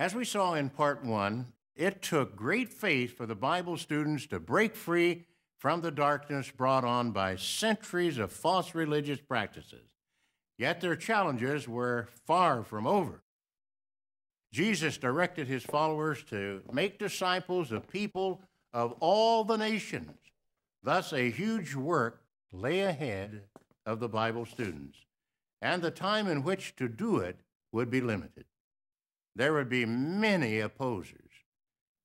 As we saw in part one, it took great faith for the Bible students to break free from the darkness brought on by centuries of false religious practices. Yet their challenges were far from over. Jesus directed his followers to make disciples of people of all the nations. Thus, a huge work lay ahead of the Bible students, and the time in which to do it would be limited. There would be many opposers.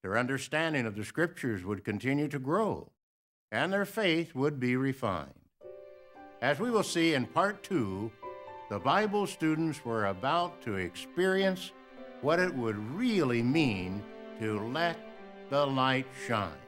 Their understanding of the Scriptures would continue to grow, and their faith would be refined. As we will see in part two, the Bible students were about to experience what it would really mean to let the light shine.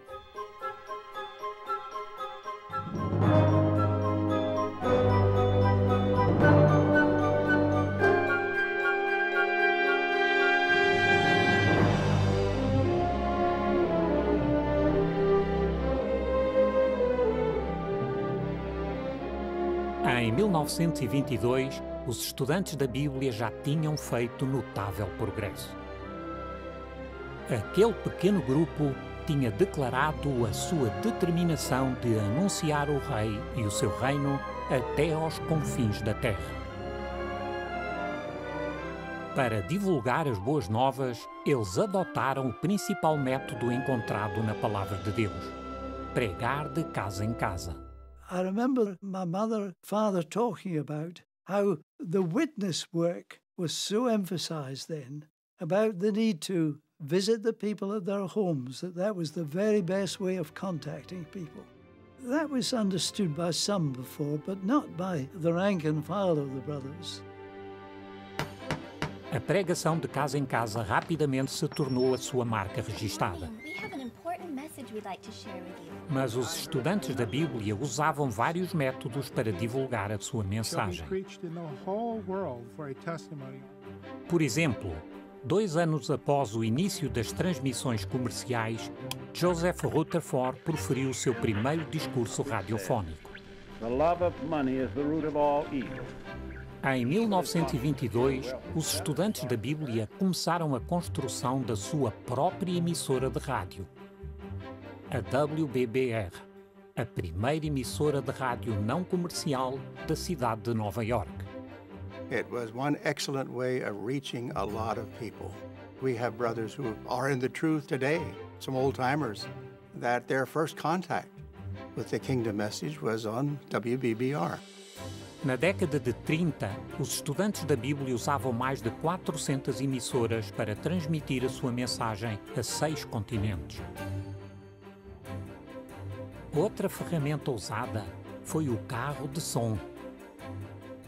Em 1922, os estudantes da Bíblia já tinham feito notável progresso. Aquele pequeno grupo tinha declarado a sua determinação de anunciar o Rei e o seu reino até aos confins da terra. Para divulgar as boas novas, eles adotaram o principal método encontrado na Palavra de Deus: pregar de casa em casa. I remember my mother and father talking about how the witness work was so emphasized then, about the need to visit the people at their homes, that was the very best way of contacting people. That was understood by some before, but not by the rank and file of the brothers. A pregação de casa em casa rapidamente se tornou a sua marca registada. Mas os estudantes da Bíblia usavam vários métodos para divulgar a sua mensagem. Por exemplo, 2 anos após o início das transmissões comerciais, Joseph Rutherford proferiu o seu primeiro discurso radiofónico. Em 1922, os estudantes da Bíblia começaram a construção da sua própria emissora de rádio, a WBBR, a primeira emissora de rádio não comercial da cidade de Nova York. It was one excellent way of reaching a lot of people. We have brothers who are in the truth today, some old-timers, that their first contact with the Kingdom message was on WBBR. Na década de 30, os estudantes da Bíblia usavam mais de 400 emissoras para transmitir a sua mensagem a 6 continentes. Outra ferramenta usada foi o carro de som.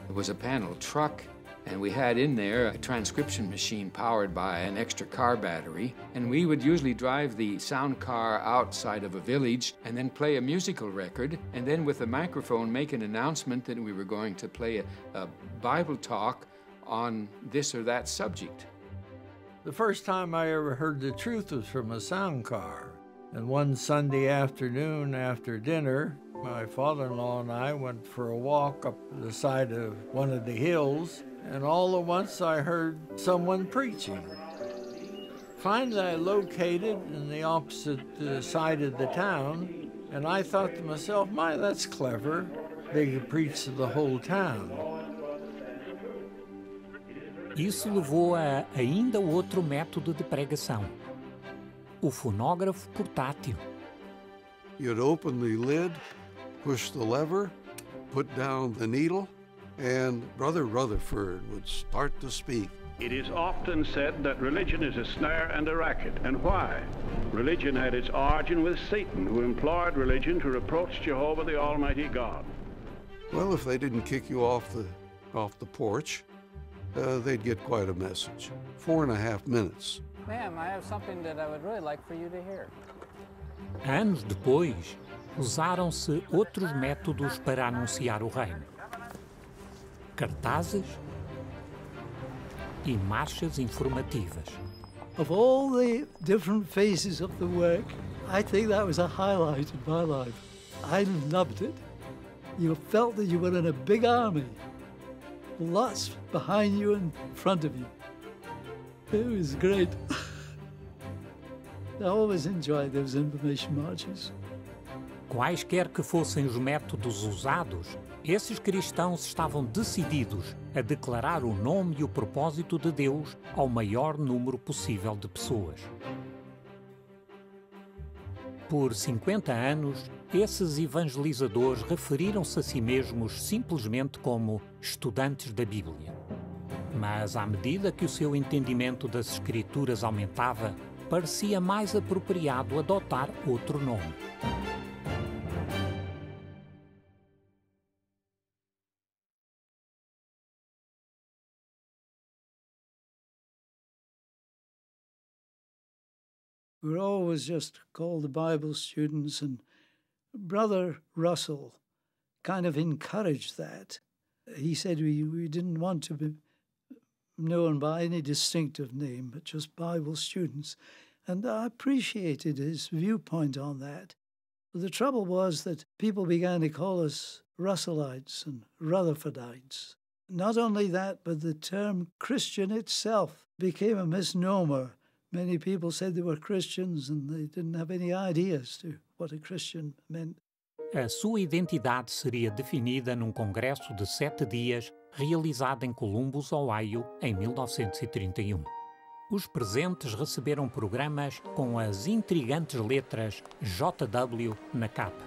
It was a panel truck, and we had in there a transcription machine powered by an extra car battery, and we would usually drive the sound car outside of a village and then play a musical record, and then with a microphone make an announcement that we were going to play a Bible talk on this or that subject. The first time I ever heard the truth was from a sound car. And one Sunday afternoon after dinner, my father-in-law and I went for a walk up the side of one of the hills, and all at once I heard someone preaching. Finally, I located in the opposite side of the town, and I thought to myself, my, that's clever. They could preach to the whole town. Isso levou a ainda outro método de pregação: o fonógrafo portátil. You'd open the lid, push the lever, put down the needle, and Brother Rutherford would start to speak. It is often said that religion is a snare and a racket. And why? Religion had its origin with Satan, who employed religion to reproach Jehovah, the Almighty God. Well, if they didn't kick you off the porch, they'd get quite a message. 4.5 minutes. Ma'am, I have something that I would really like for you to hear. Anos depois, usaram-se outros métodos para anunciar o reino: cartazes e marchas informativas. Of all the different phases of the work, I think that was a highlight in my life. I loved it. You felt that you were in a big army, lots behind you and in front of you. It was great. I always enjoyed those information marches. Quaisquer que fossem os métodos usados, esses cristãos estavam decididos a declarar o nome e o propósito de Deus ao maior número possível de pessoas. Por 50 anos, esses evangelizadores referiram-se a si mesmos simplesmente como estudantes da Bíblia. Mas, à medida que o seu entendimento das Escrituras aumentava, parecia mais apropriado adotar outro nome. We were always just called the Bible students, and Brother Russell kind of encouraged that. He said we didn't want to be known by any distinctive name, but just Bible students. And I appreciated his viewpoint on that. The trouble was that people began to call us Russellites and Rutherfordites. Not only that, but the term Christian itself became a misnomer. Many people said they were Christians and they didn't have any idea as to what a Christian meant. A sua identidade seria definida num congresso de 7 dias realizado em Columbus, Ohio, em 1931. Os presentes receberam programas com as intrigantes letras JW na capa.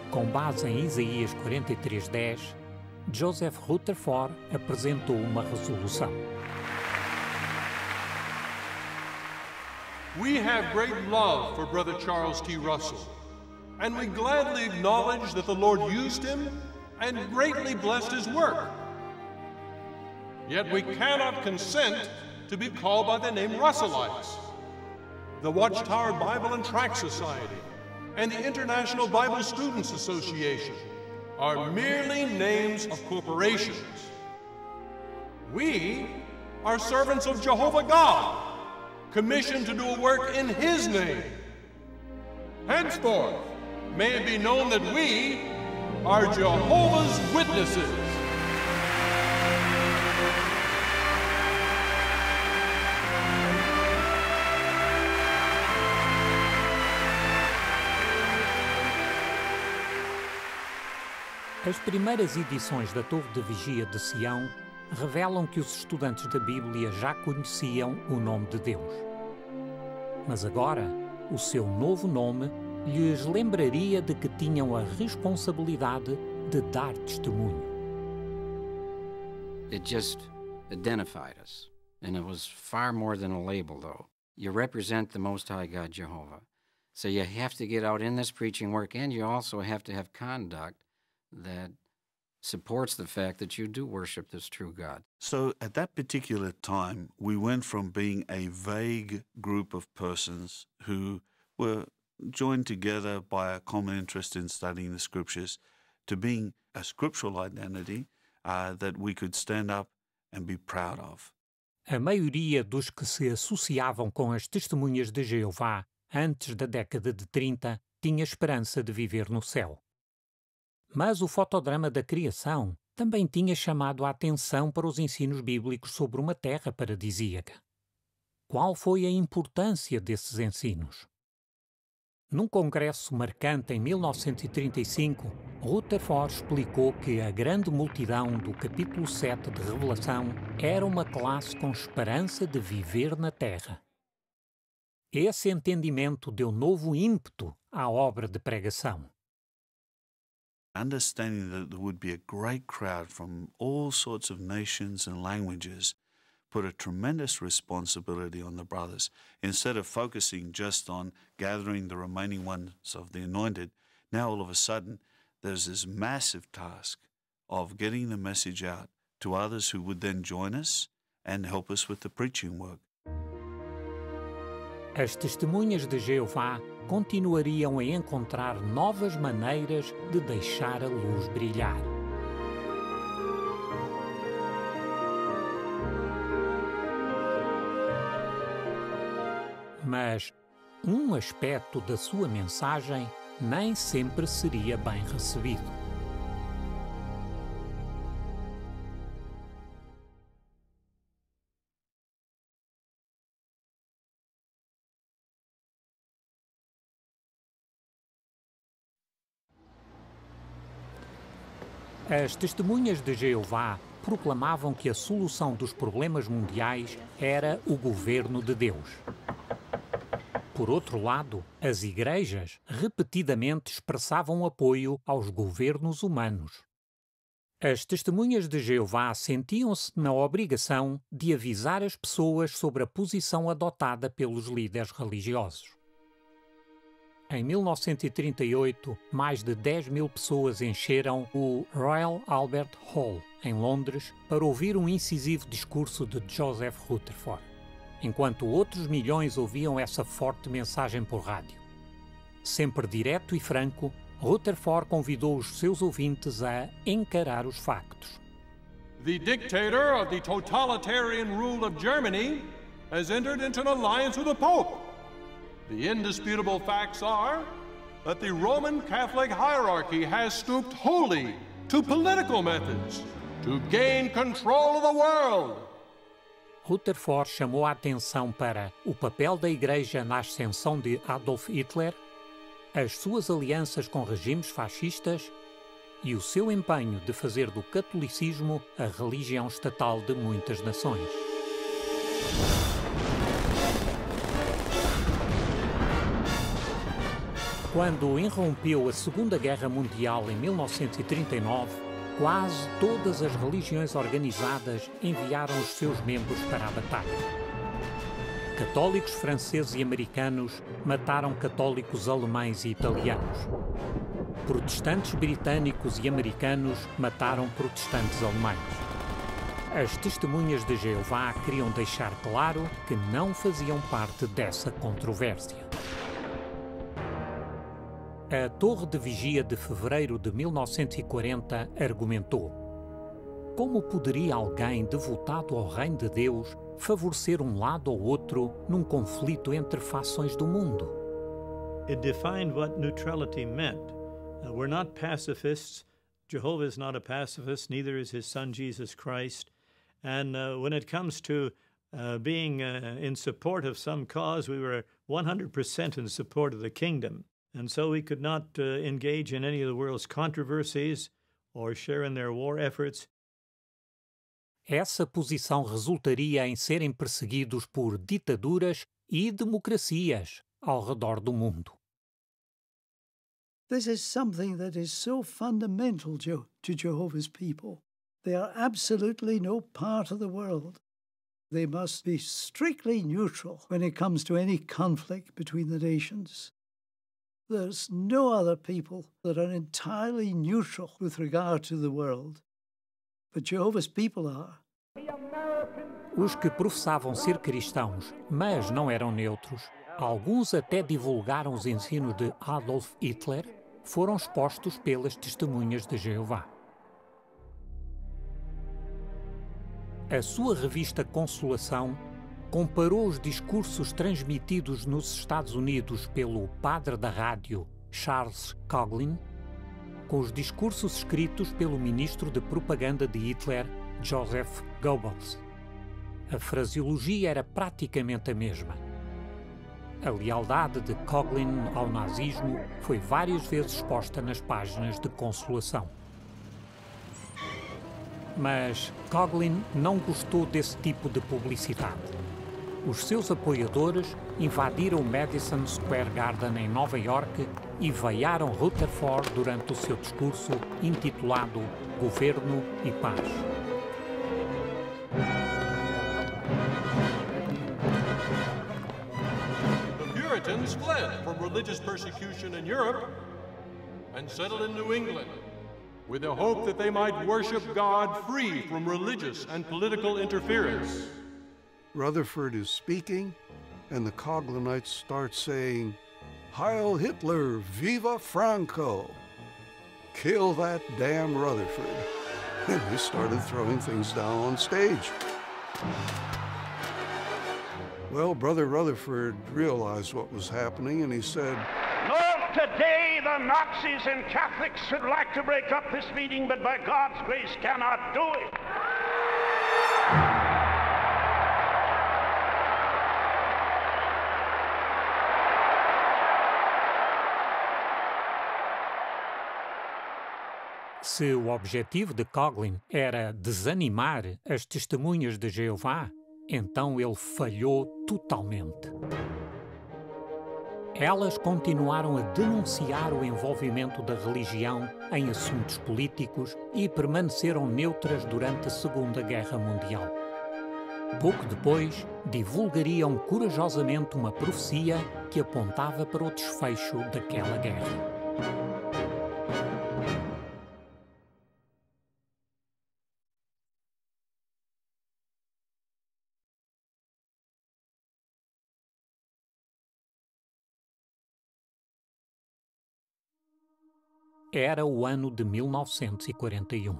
Com base em Isaías 43:10, Joseph Rutherford apresentou uma resolução. We have great love for Brother Charles T. Russell, and we gladly acknowledge that the Lord used him and greatly blessed his work. Yet we cannot consent to be called by the name Russellites. The Watchtower Bible and Tract Society and the International Bible Students Association are merely names of corporations. We are servants of Jehovah God, commissioned to do a work in His name. Henceforth, may it be known that we are Jehovah's Witnesses. As primeiras edições da Torre de Vigia de Sião revelam que os estudantes da Bíblia já conheciam o nome de Deus. Mas agora, o seu novo nome lhes lembraria de que tinham a responsabilidade de dar testemunho. It just identified us, and it was far more than a label, though. You represent the Most High God, Jehovah. So you have to get out in this preaching work, and you also have to have conduct that supports the fact that you do worship this true God. So at that particular time, we went from being a vague group of persons who were joined together by a common interest in studying the scriptures to being a scriptural identity that we could stand up and be proud of. A maioria dos que se associavam com as testemunhas de Jeová antes da década de 30 tinha esperança de viver no céu. Mas o fotodrama da criação também tinha chamado a atenção para os ensinos bíblicos sobre uma terra paradisíaca. Qual foi a importância desses ensinos? Num congresso marcante em 1935, Rutherford explicou que a grande multidão do capítulo 7 de Revelação era uma classe com esperança de viver na terra. Esse entendimento deu novo ímpeto à obra de pregação. Understanding that there would be a great crowd from all sorts of nations and languages put a tremendous responsibility on the brothers. Instead of focusing just on gathering the remaining ones of the anointed, now all of a sudden there's this massive task of getting the message out to others who would then join us and help us with the preaching work. As testemunhas de Jeová continuariam a encontrar novas maneiras de deixar a luz brilhar. Mas um aspecto da sua mensagem nem sempre seria bem recebido. As testemunhas de Jeová proclamavam que a solução dos problemas mundiais era o governo de Deus. Por outro lado, as igrejas repetidamente expressavam apoio aos governos humanos. As testemunhas de Jeová sentiam-se na obrigação de avisar as pessoas sobre a posição adotada pelos líderes religiosos. Em 1938, mais de 10.000 pessoas encheram o Royal Albert Hall, em Londres, para ouvir um incisivo discurso de Joseph Rutherford, enquanto outros milhões ouviam essa forte mensagem por rádio. Sempre direto e franco, Rutherford convidou os seus ouvintes a encarar os factos. The dictator of the totalitarian rule of Germany has entered into an alliance with the Pope. The indisputable facts are that the Roman Catholic hierarchy has stooped wholly to political methods to gain control of the world. Rutherford chamou a atenção para o papel da Igreja na ascensão de Adolf Hitler, as suas alianças com regimes fascistas e o seu empenho de fazer do catolicismo a religião estatal de muitas nações. Quando irrompeu a Segunda Guerra Mundial em 1939, quase todas as religiões organizadas enviaram os seus membros para a batalha. Católicos franceses e americanos mataram católicos alemães e italianos. Protestantes britânicos e americanos mataram protestantes alemães. As testemunhas de Jeová queriam deixar claro que não faziam parte dessa controvérsia. A Torre de Vigia de fevereiro de 1940 argumentou: como poderia alguém devotado ao Reino de Deus favorecer um lado ou outro num conflito entre fações do mundo? It defined what neutrality meant. We're not pacifists. Jehovah is not a pacifist, neither is his son Jesus Christ. And when it comes to being in support of some cause, we were 100% in support of the kingdom. And so we could not engage in any of the world's controversies or share in their war efforts. Essa posição resultaria em serem perseguidos por ditaduras e democracias ao redor do mundo. This is something that is so fundamental to Jehovah's people. They are absolutely no part of the world. They must be strictly neutral when it comes to any conflict between the nations. There's no other people that are entirely neutral with regard to the world. But Jehovah's people are. Os que professavam ser cristãos, mas não eram neutros, alguns até divulgaram os ensinos de Adolf Hitler, foram expostos pelas testemunhas de Jeová. A sua revista Consolação comparou os discursos transmitidos nos Estados Unidos pelo padre da rádio Charles Coughlin com os discursos escritos pelo ministro de propaganda de Hitler, Joseph Goebbels. A fraseologia era praticamente a mesma. A lealdade de Coughlin ao nazismo foi várias vezes exposta nas páginas de Consolação. Mas Coughlin não gostou desse tipo de publicidade. Os seus apoiadores invadiram o Madison Square Garden em Nova York e vaiaram Rutherford durante o seu discurso intitulado Governo e Paz. The Puritans fled from religious persecution in Europe and settled in New England with the hope that they might worship God free from religious and political interference. Rutherford is speaking, and the Coughlinites start saying, Heil Hitler, Viva Franco! Kill that damn Rutherford. And they started throwing things down on stage. Well, Brother Rutherford realized what was happening, and he said, Lord, today the Nazis and Catholics would like to break up this meeting, but by God's grace cannot do it. Se o objetivo de Coughlin era desanimar as testemunhas de Jeová, então ele falhou totalmente. Elas continuaram a denunciar o envolvimento da religião em assuntos políticos e permaneceram neutras durante a Segunda Guerra Mundial. Pouco depois, divulgariam corajosamente uma profecia que apontava para o desfecho daquela guerra. Era o ano de 1941.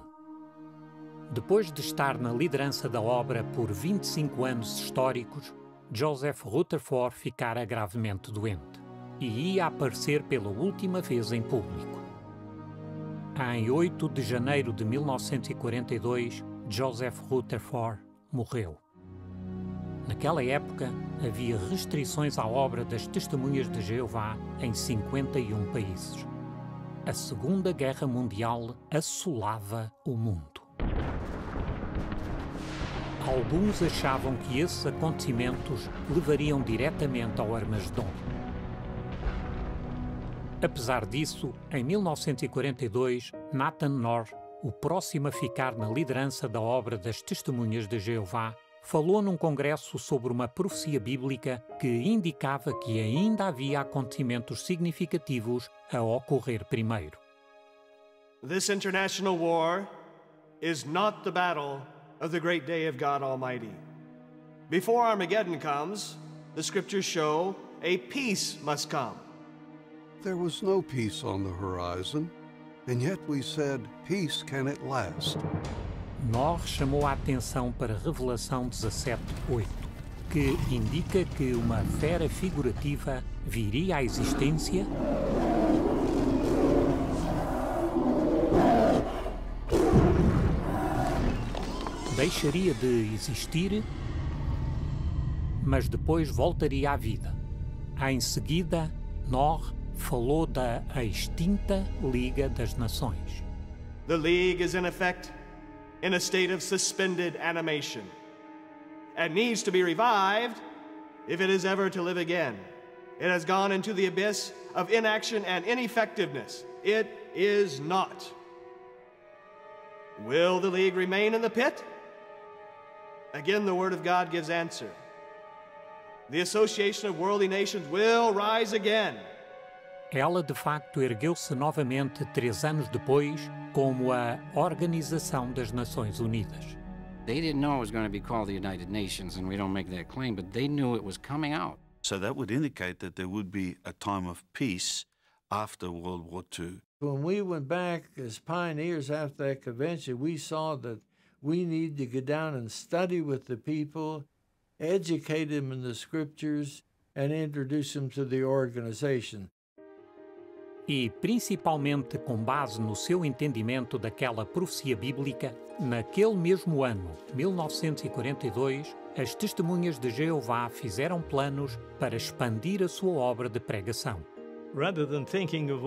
Depois de estar na liderança da obra por 25 anos históricos, Joseph Rutherford ficara gravemente doente e ia aparecer pela última vez em público. Em 8 de janeiro de 1942, Joseph Rutherford morreu. Naquela época, havia restrições à obra das Testemunhas de Jeová em 51 países. A Segunda Guerra Mundial assolava o mundo. Alguns achavam que esses acontecimentos levariam diretamente ao Armagedon. Apesar disso, em 1942, Nathan Knorr, o próximo a ficar na liderança da obra das Testemunhas de Jeová, falou num congresso sobre uma profecia bíblica que indicava que ainda havia acontecimentos significativos a ocorrer primeiro. This international war is not the battle of the great day of God Almighty. Before Armageddon comes, the scriptures show a peace must come. There was no peace on the horizon, and yet we said, peace can it last? Knorr chamou a atenção para Revelação 17:8, que indica que uma fera figurativa viria à existência deixaria de existir, mas depois voltaria à vida. Em seguida, Knorr falou da extinta Liga das Nações. The League is in effect in a state of suspended animation and needs to be revived if it is ever to live again. It has gone into the abyss of inaction and ineffectiveness. It is not. Will the League remain in the pit? Again, the Word of God gives answer. The Association of Worldly Nations will rise again. Ela, de facto, ergueu-se novamente 3 anos depois como a Organização das Nações Unidas. They didn't know it was going to be called the United Nations, and we don't make that claim, but they knew it was coming out. So that would indicate that there would be a time of peace after World War II. When we went back as pioneers after that convention, we saw that we need to get down and study with the people, educate them in the scriptures, and introduce them to the organization. E, principalmente com base no seu entendimento daquela profecia bíblica, naquele mesmo ano, 1942, as Testemunhas de Jeová fizeram planos para expandir a sua obra de pregação. Rather than thinking of,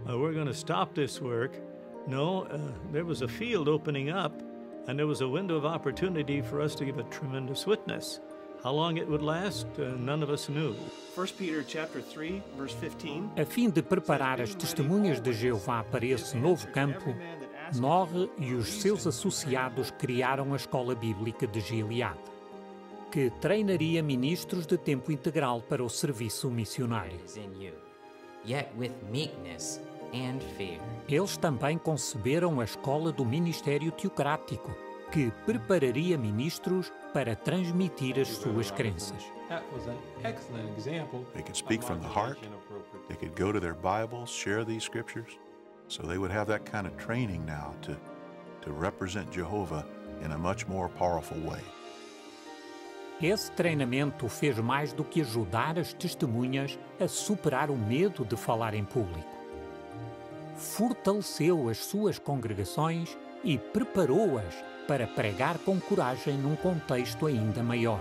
we're going to stop this work, no, there was a field opening up, and there was a window of opportunity for us to give a tremendous witness. How long it would last, none of us knew. 1 Peter chapter 3, verse 15. A fim de preparar as Testemunhas de Jeová para esse novo campo, Knorr e os seus associados criaram a Escola Bíblica de Gilead, que treinaria ministros de tempo integral para o serviço missionário. Eles também conceberam a Escola do Ministério Teocrático, que prepararia ministros para transmitir as suas crenças. They could speak from the heart. They could go to their Bibles, share these scriptures. So they would have that kind of training now to represent Jehovah in a much more powerful way. Esse treinamento fez mais do que ajudar as testemunhas a superar o medo de falar em público. Fortaleceu as suas congregações e preparou-as para pregar com coragem num contexto ainda maior.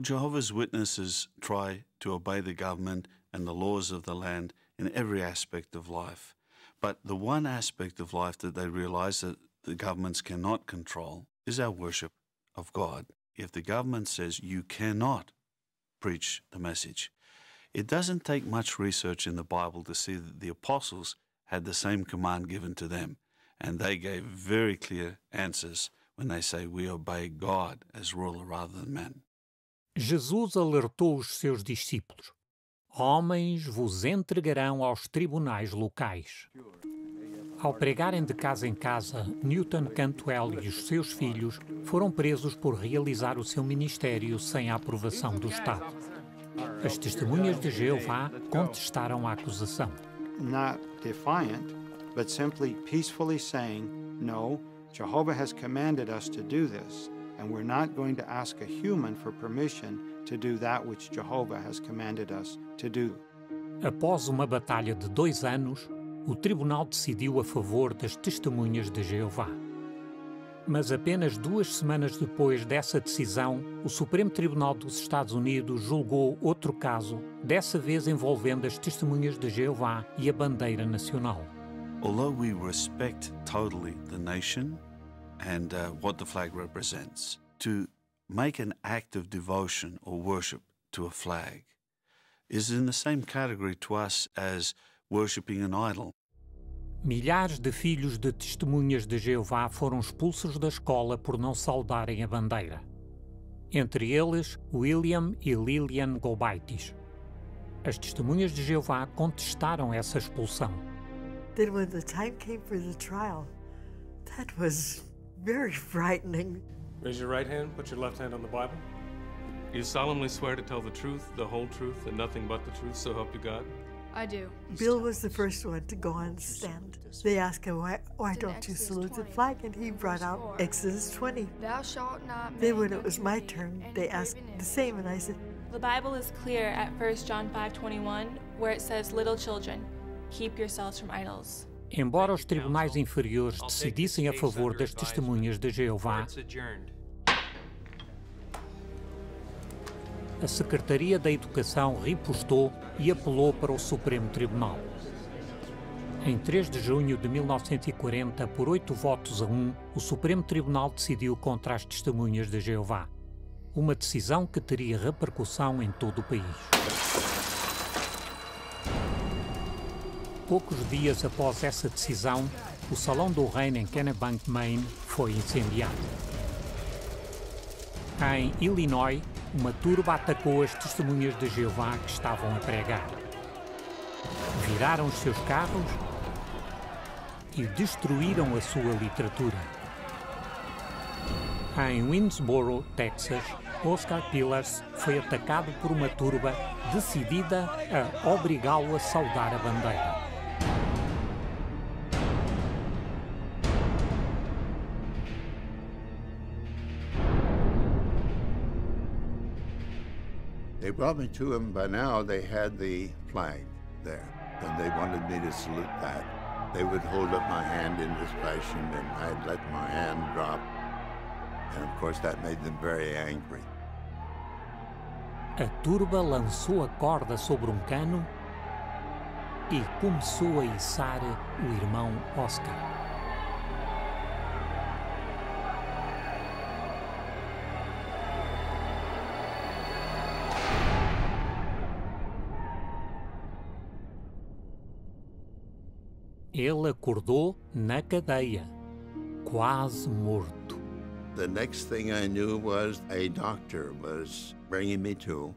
Jehovah's Witnesses try to obey the government and the laws of the land in every aspect of life. But the one aspect of life that they realize that the governments cannot control is our worship of God. If the government says you cannot preach the message, it doesn't take much research in the Bible to see that the apostles had the same command given to them, and they gave very clear answers when they say we obey God as ruler rather than man. Jesus alertou os seus discípulos: homens vos entregarão aos tribunais locais. Ao pregarem de casa em casa, Newton Cantwell e os seus filhos foram presos por realizar o seu ministério sem a aprovação do Estado. As testemunhas de Jeová contestaram a acusação. Not defiant, but simply peacefully saying, no, Jehovah has commanded us to do this, and we're not going to ask a human for permission to do that which Jehovah has commanded us to do. Após uma batalha de 2 anos, o tribunal decidiu a favor das testemunhas de Jeová. Mas apenas 2 semanas depois dessa decisão, o Supremo Tribunal dos Estados Unidos julgou outro caso, dessa vez envolvendo as testemunhas de Jeová e a bandeira nacional. Although we respect totally the nation and what the flag represents, to make an act of devotion or worship to a flag is in the same category to us as worshipping an idol. Milhares de filhos de testemunhas de Jeová foram expulsos da escola por não saudarem a bandeira. Entre eles, William e Lillian Gobaitis. As testemunhas de Jeová contestaram essa expulsão. Then when the time came for the trial, that was very frightening. Raise your right hand, put your left hand on the Bible. Do you solemnly swear to tell the truth, the whole truth, and nothing but the truth, so help you God? I do. Bill was the first one to go on stand. They asked him, why don't you salute the flag? And he brought out Exodus 20. Thou shalt not. Then when it was my turn, they asked the same, and I said, the Bible is clear at 1 John 5:21, where it says, little children, keep yourselves from idols. Embora os tribunais inferiores decidissem a favor das testemunhas de Jeová, a Secretaria da Educação ripostou e apelou para o Supremo Tribunal. Em 3 de junho de 1940, por 8 votos a 1, o Supremo Tribunal decidiu contra as testemunhas de Jeová. Uma decisão que teria repercussão em todo o país. Poucos dias após essa decisão, o Salão do Reino em Kennebank, Maine, foi incendiado. Em Illinois, uma turba atacou as testemunhas de Jeová que estavam a pregar. Viraram os seus carros e destruíram a sua literatura. Em Winnsboro, Texas, Oscar Pillars foi atacado por uma turba decidida a obrigá-lo a saudar a bandeira. They brought me to him. By now, they had the flag there, and they wanted me to salute that. They would hold up my hand in this fashion, and I'd let my hand drop. And of course, that made them very angry. A turba lançou a corda sobre um cano e começou a içar o irmão Oscar. Ele acordou na cadeia, quase morto. The next thing I knew was a doctor was bringing me to.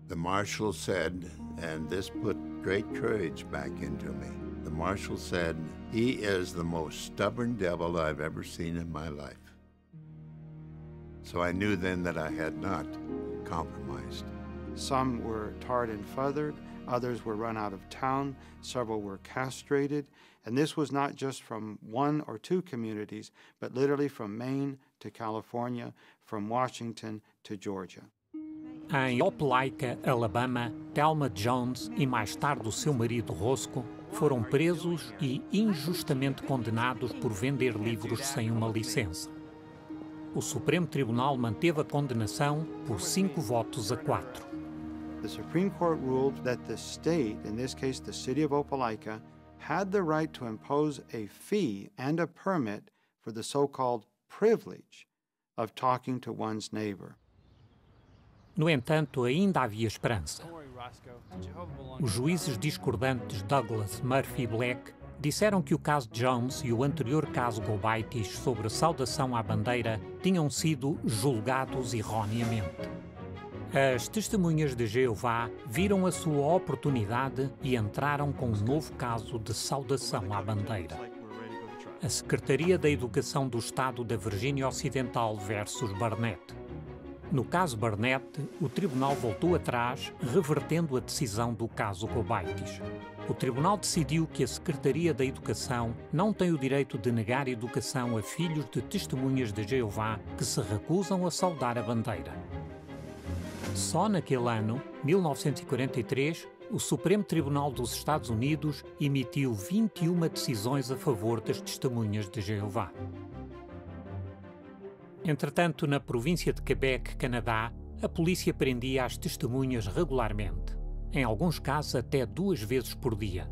The marshal said, and this put great courage back into me. The marshal said, he is the most stubborn devil I've ever seen in my life. So I knew then that I had not compromised. Some were tarred and feathered, others were run out of town, several were castrated, and this was not just from 1 or 2 communities, but literally from Maine to California, from Washington to Georgia. Em Opelika, Alabama, Thelma Jones e mais tarde o seu marido Roscoe foram presos e injustamente condenados por vender livros sem uma licença. o Supremo Tribunal manteve a condenação por 5 votos a 4. The Supreme Court ruled that the state, in this case the city of Opelika, had the right to impose a fee and a permit for the so-called privilege of talking to one's neighbor. No entanto, ainda havia esperança. Os juízes discordantes Douglas, Murphy e Black disseram que o caso Jones e o anterior caso Gobaitis sobre a saudação à bandeira tinham sido julgados erroneamente. As testemunhas de Jeová viram a sua oportunidade e entraram com um novo caso de saudação à bandeira. A Secretaria da Educação do Estado da Virgínia Ocidental versus Barnett. No caso Barnett, o tribunal voltou atrás, revertendo a decisão do caso Gobaitis. O tribunal decidiu que a Secretaria da Educação não tem o direito de negar educação a filhos de testemunhas de Jeová que se recusam a saudar a bandeira. Só naquele ano, 1943, o Supremo Tribunal dos Estados Unidos emitiu 21 decisões a favor das testemunhas de Jeová. Entretanto, na província de Quebec, Canadá, a polícia prendia as testemunhas regularmente, em alguns casos até 2 vezes por dia.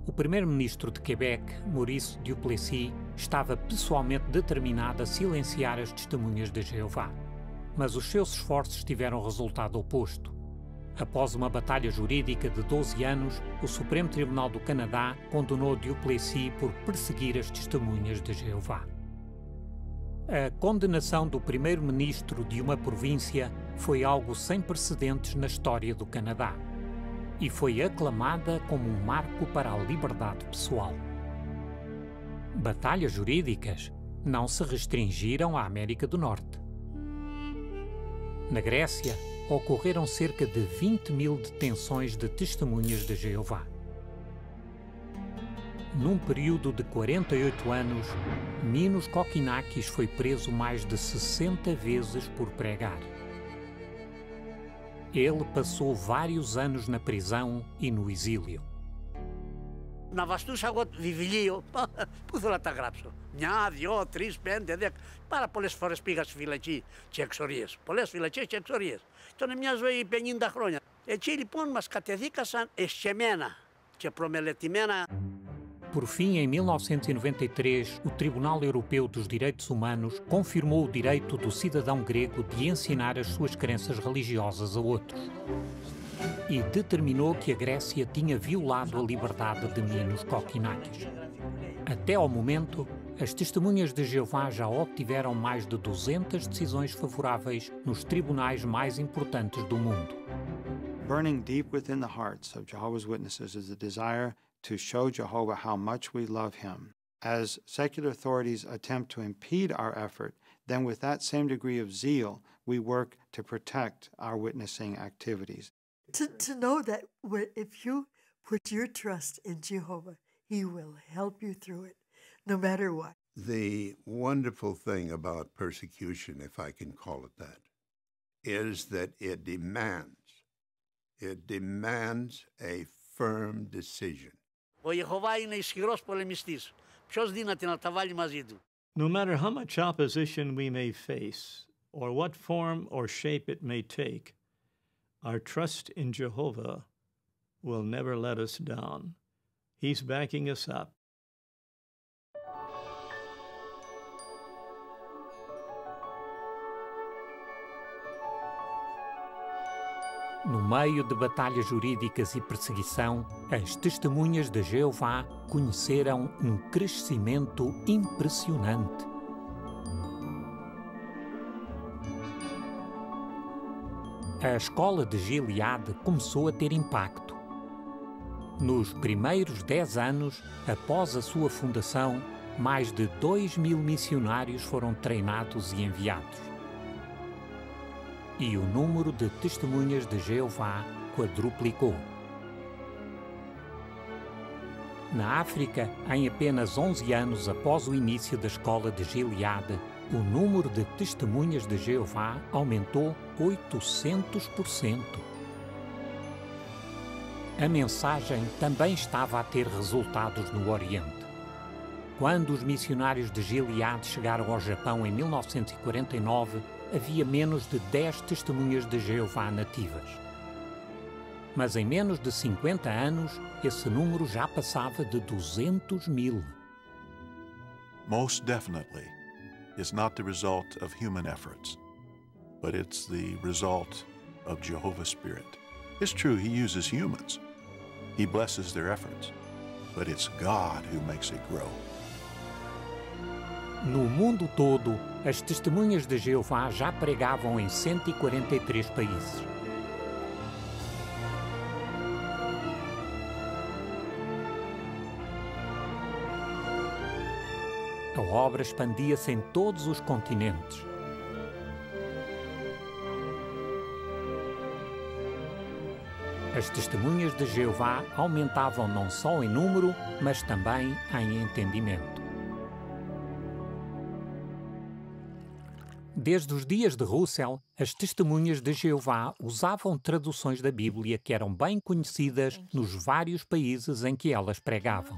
O primeiro-ministro de Quebec, Maurice Duplessis, estava pessoalmente determinado a silenciar as testemunhas de Jeová. Mas os seus esforços tiveram resultado oposto. Após uma batalha jurídica de 12 anos, o Supremo Tribunal do Canadá condenou Duplessis por perseguir as testemunhas de Jeová. A condenação do primeiro-ministro de uma província foi algo sem precedentes na história do Canadá e foi aclamada como um marco para a liberdade pessoal. Batalhas jurídicas não se restringiram à América do Norte. Na Grécia, ocorreram cerca de 20.000 detenções de testemunhas de Jeová. Num período de 48 anos, Minos Kokkinakis foi preso mais de 60 vezes por pregar. Ele passou vários anos na prisão e no exílio. Να βαστούσα εγώ βιβλίο, πού θέλω να τα γράψω. 1, 2, 3, 5, 10. Πάρα πολλές φορές πήγα στη φυλακή και εξορίες. Πολλές φυλακές και εξορίες. Ήταν μια ζωή 50 χρόνια. Εκεί λοιπόν μας κατεδίκασαν εσκεμμένα και προμελετημένα. Por fim, em 1993, o Tribunal Europeu dos Direitos Humanos confirmou o direito do cidadão grego de ensinar as suas crenças religiosas a outros. E determinou que a Grécia tinha violado a liberdade de Minos Kokkinakis. Até ao momento, as testemunhas de Jeová já obtiveram mais de 200 decisões favoráveis nos tribunais mais importantes do mundo. Burning deep within the hearts of Jehovah's Witnesses is the desire to show Jehovah how much we love him. As secular authorities attempt to impede our effort, then with that same degree of zeal, we work to protect our witnessing activities. To know that if you put your trust in Jehovah, he will help you through it, no matter what. The wonderful thing about persecution, if I can call it that, is that it demands a firm decision. Ο Ιεχωβά είναι ισχυρός πολεμιστής. Ποιος δύναται να τα βάλει μαζί του. No matter how much opposition we may face, or what form or shape it may take, our trust in Jehovah will never let us down. He's backing us up. No meio de batalhas jurídicas e perseguição, as testemunhas de Jeová conheceram um crescimento impressionante. A escola de Gileade começou a ter impacto. Nos primeiros 10 anos, após a sua fundação, mais de 2.000 missionários foram treinados e enviados. E o número de testemunhas de Jeová quadruplicou. Na África, em apenas 11 anos após o início da escola de Gileade, o número de testemunhas de Jeová aumentou 800%. A mensagem também estava a ter resultados no Oriente. Quando os missionários de Gilead chegaram ao Japão em 1949, havia menos de 10 testemunhas de Jeová nativas. Mas em menos de 50 anos, esse número já passava de 200.000. Most definitely, it's not the result of human efforts, but it's the result of Jehovah's Spirit. It's true, He uses humans. He blesses their efforts, but it's God who makes it grow. No mundo todo, as testemunhas de Jeová já pregavam em 143 países. A obra expandia-se em todos os continentes. As testemunhas de Jeová aumentavam não só em número, mas também em entendimento. Desde os dias de Russell, as testemunhas de Jeová usavam traduções da Bíblia que eram bem conhecidas nos vários países em que elas pregavam.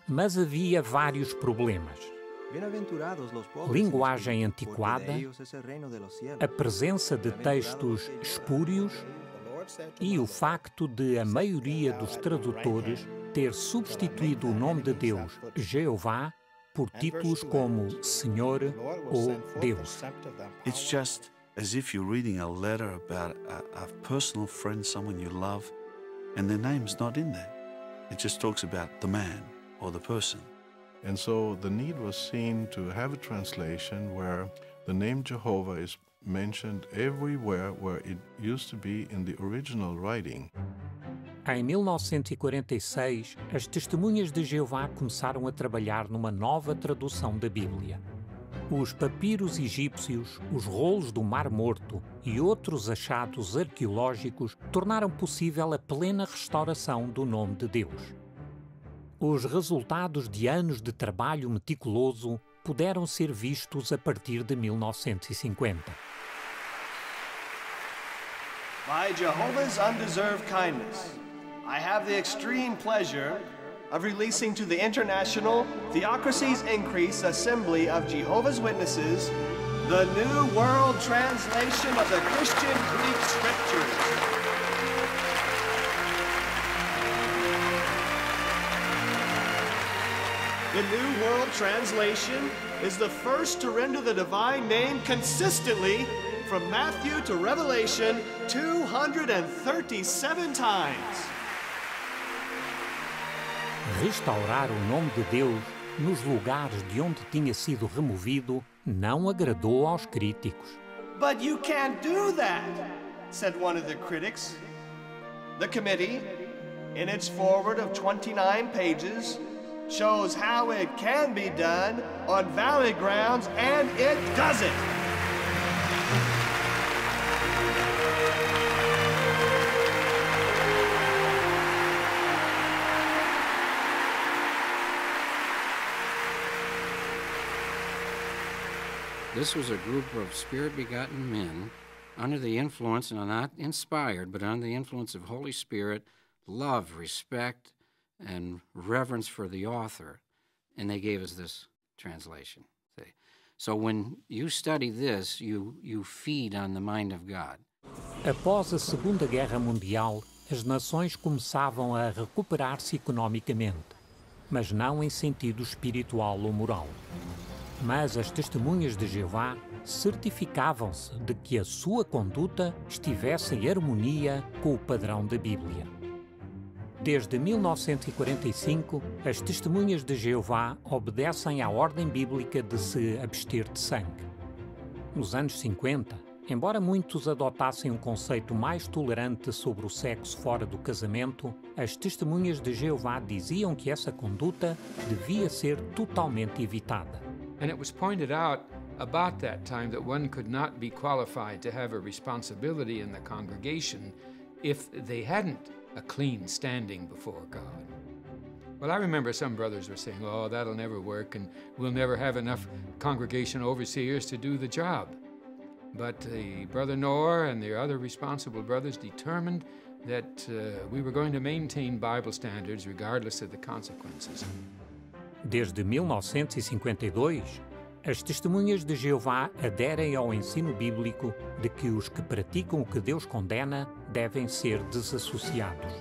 Mas havia vários problemas. Linguagem antiquada, a presença de textos espúrios e o facto de a maioria dos tradutores ter substituído o nome de Deus, Jeová, por títulos como Senhor ou Deus. It's just as if you're reading a letter about a personal friend, someone you love, and their name's not in there. It just talks about the man or the person. And so the need was seen to have a translation where the name Jehovah is mentioned everywhere where it used to be in the original writing. Em 1946, as testemunhas de Jeová começaram a trabalhar numa nova tradução da Bíblia. Os papiros egípcios, os rolos do Mar Morto e outros achados arqueológicos tornaram possível a plena restauração do nome de Deus. Os resultados de anos de trabalho meticuloso puderam ser vistos a partir de 1950. By Jehovah's undeserved kindness, I have the extreme pleasure of releasing to the International Theocracies Increase Assembly of Jehovah's Witnesses the New World Translation of the Christian Greek Scriptures. The New World Translation is the first to render the divine name consistently from Matthew to Revelation 237 times. Restaurar o nome de Deus nos lugares de onde tinha sido removido não agradou aos críticos. But you can't do that, said one of the critics. The committee, in its foreword of 29 pages, shows how it can be done on valid grounds, and it doesn't. This was a group of Spirit-begotten men under the influence, and not inspired, but under the influence of Holy Spirit, love, respect, and reverence for the author, and they gave us this translation. See? So when you study this, you feed on the mind of God. Após a Segunda Guerra Mundial, as nações começavam a recuperar-se economicamente, mas não em sentido espiritual ou moral. Mas as testemunhas de Jeová certificavam-se de que a sua conduta estivesse em harmonia com o padrão da Bíblia. Desde 1945, as testemunhas de Jeová obedecem à ordem bíblica de se abster de sangue. Nos anos 50, embora muitos adotassem um conceito mais tolerante sobre o sexo fora do casamento, as testemunhas de Jeová diziam que essa conduta devia ser totalmente evitada. And it was pointed out about that time that one could not be qualified to have a responsibility in the congregation if they hadn't a clean standing before God. Well, I remember some brothers were saying, oh, that'll never work and we'll never have enough congregation overseers to do the job. But Brother Noah and the other responsible brothers determined that we were going to maintain Bible standards regardless of the consequences. Desde 1952, as testemunhas de Jeová aderem ao ensino bíblico de que os que praticam o que Deus condena devem ser desassociados.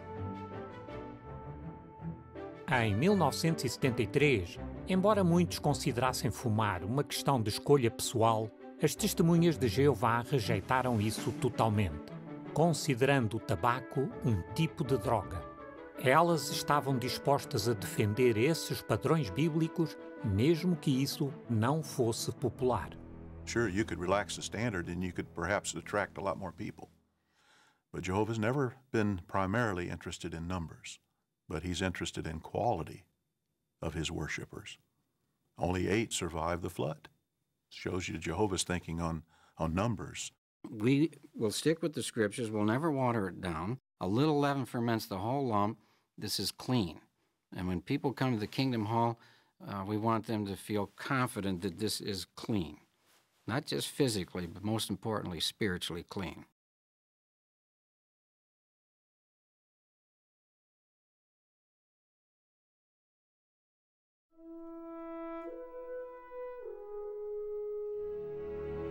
Em 1973, embora muitos considerassem fumar uma questão de escolha pessoal, as testemunhas de Jeová rejeitaram isso totalmente, considerando o tabaco um tipo de droga. Elas estavam dispostas a defender esses padrões bíblicos, mesmo que isso não fosse popular. Sure, you could relax the standard and you could perhaps attract a lot more people. But Jehovah's never been primarily interested in numbers, but he's interested in quality of his worshipers. Only 8 survived the flood. Shows you Jehovah's thinking on numbers. We will stick with the scriptures. We'll never water it down. A little leaven ferments the whole lump. This is clean. And when people come to the Kingdom Hall, we want them to feel confident that this is clean. Not just physically, but most importantly, spiritually clean.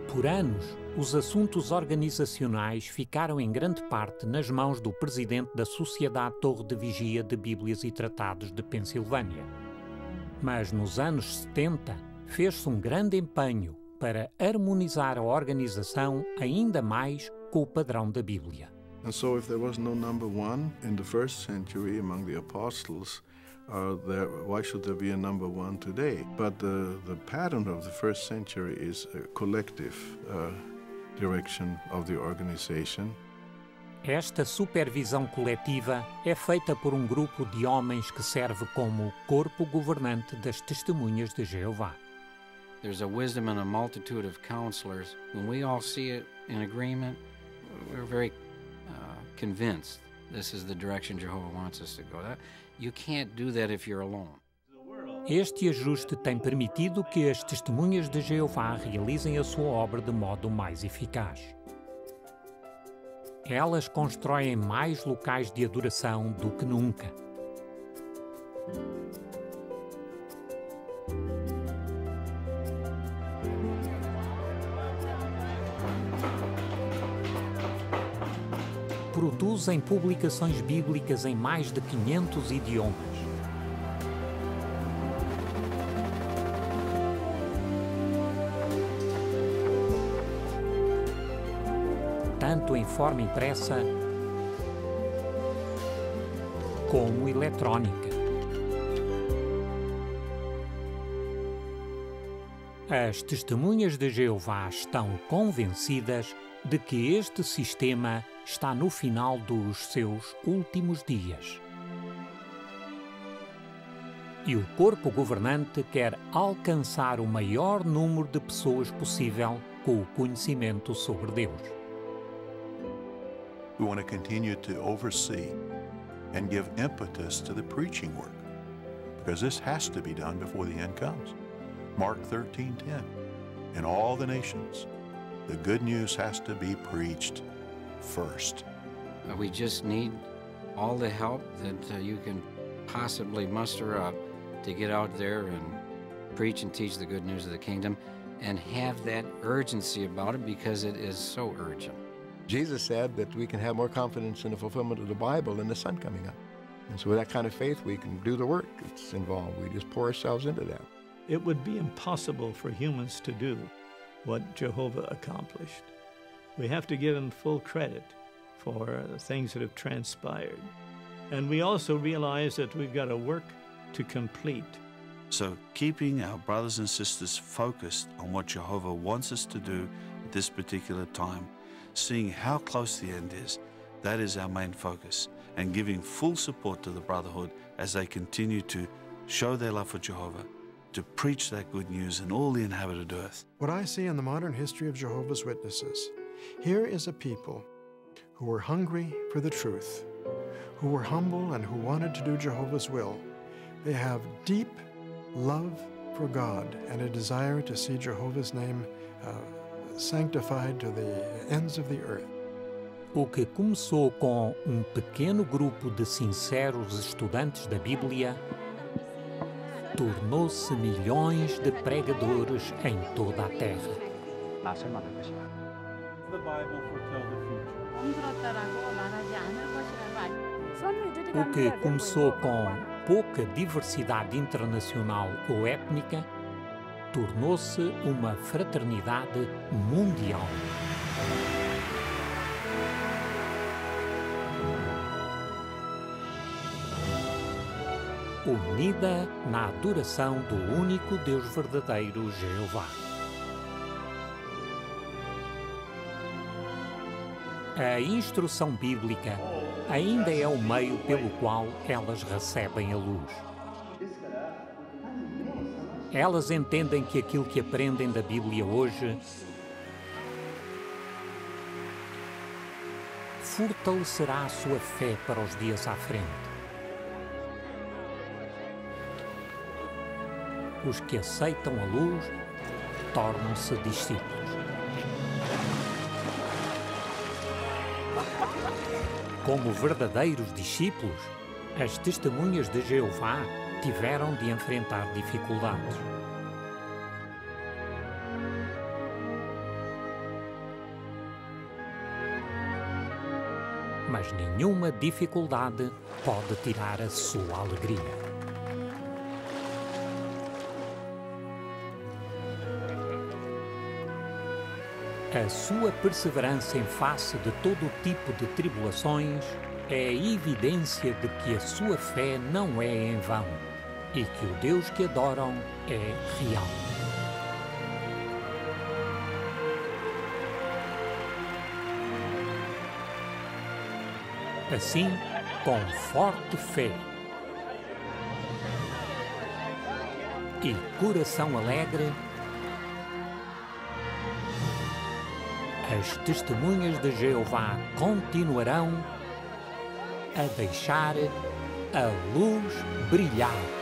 Por anos, os assuntos organizacionais ficaram em grande parte nas mãos do presidente da Sociedade Torre de Vigia de Bíblias e Tratados de Pensilvânia. Mas nos anos 70, fez-se um grande empenho para harmonizar a organização ainda mais com o padrão da Bíblia. And so if there was no number one in the first century among the apostles, why should there be a number one today? But the pattern of the first century is a collective direction of the organization. Esta supervisão coletiva é feita por um grupo de homens que serve como corpo governante das testemunhas de Jeová. There's a wisdom and a multitude of counselors. When we all see it in agreement, we're very convinced this is the direction Jehovah wants us to go. You can't do that if you're alone. Este ajuste tem permitido que as testemunhas de Jeová realizem a sua obra de modo mais eficaz. Elas constroem mais locais de adoração do que nunca. Produzem publicações bíblicas em mais de 500 idiomas. Tanto em forma impressa como eletrónica. As testemunhas de Jeová estão convencidas de que este sistema está no final dos seus últimos dias. E o corpo governante quer alcançar o maior número de pessoas possível com o conhecimento sobre Deus. We want to continue to oversee and give impetus to the preaching work, because this has to be done before the end comes. Mark 13:10. In all the nations, the good news has to be preached first. We just need all the help that you can possibly muster up to get out there and preach and teach the good news of the kingdom and have that urgency about it, because it is so urgent. Jesus said that we can have more confidence in the fulfillment of the Bible than the sun coming up. And so with that kind of faith, we can do the work that's involved. We just pour ourselves into that. It would be impossible for humans to do what Jehovah accomplished. We have to give him full credit for the things that have transpired. And we also realize that we've got a work to complete. So keeping our brothers and sisters focused on what Jehovah wants us to do at this particular time, seeing how close the end is, that is our main focus, and giving full support to the Brotherhood as they continue to show their love for Jehovah, to preach that good news in all the inhabited earth. What I see in the modern history of Jehovah's Witnesses, here is a people who were hungry for the truth, who were humble and who wanted to do Jehovah's will. They have deep love for God and a desire to see Jehovah's name sanctified to the ends of the earth. O que começou com um pequeno grupo de sinceros estudantes da Bíblia tornou-se milhões de pregadores em toda a terra. O que começou com pouca diversidade internacional ou étnica tornou-se uma fraternidade mundial. Unida na adoração do único Deus verdadeiro, Jeová. A instrução bíblica ainda é o meio pelo qual elas recebem a luz. Elas entendem que aquilo que aprendem da Bíblia hoje fortalecerá a sua fé para os dias à frente. Os que aceitam a luz tornam-se discípulos. Como verdadeiros discípulos, as testemunhas de Jeová tiveram de enfrentar dificuldades. Mas nenhuma dificuldade pode tirar a sua alegria. A sua perseverança em face de todo o tipo de tribulações é a evidência de que a sua fé não é em vão e que o Deus que adoram é real. Assim, com forte fé e coração alegre, as testemunhas de Jeová continuarão a deixar a luz brilhar.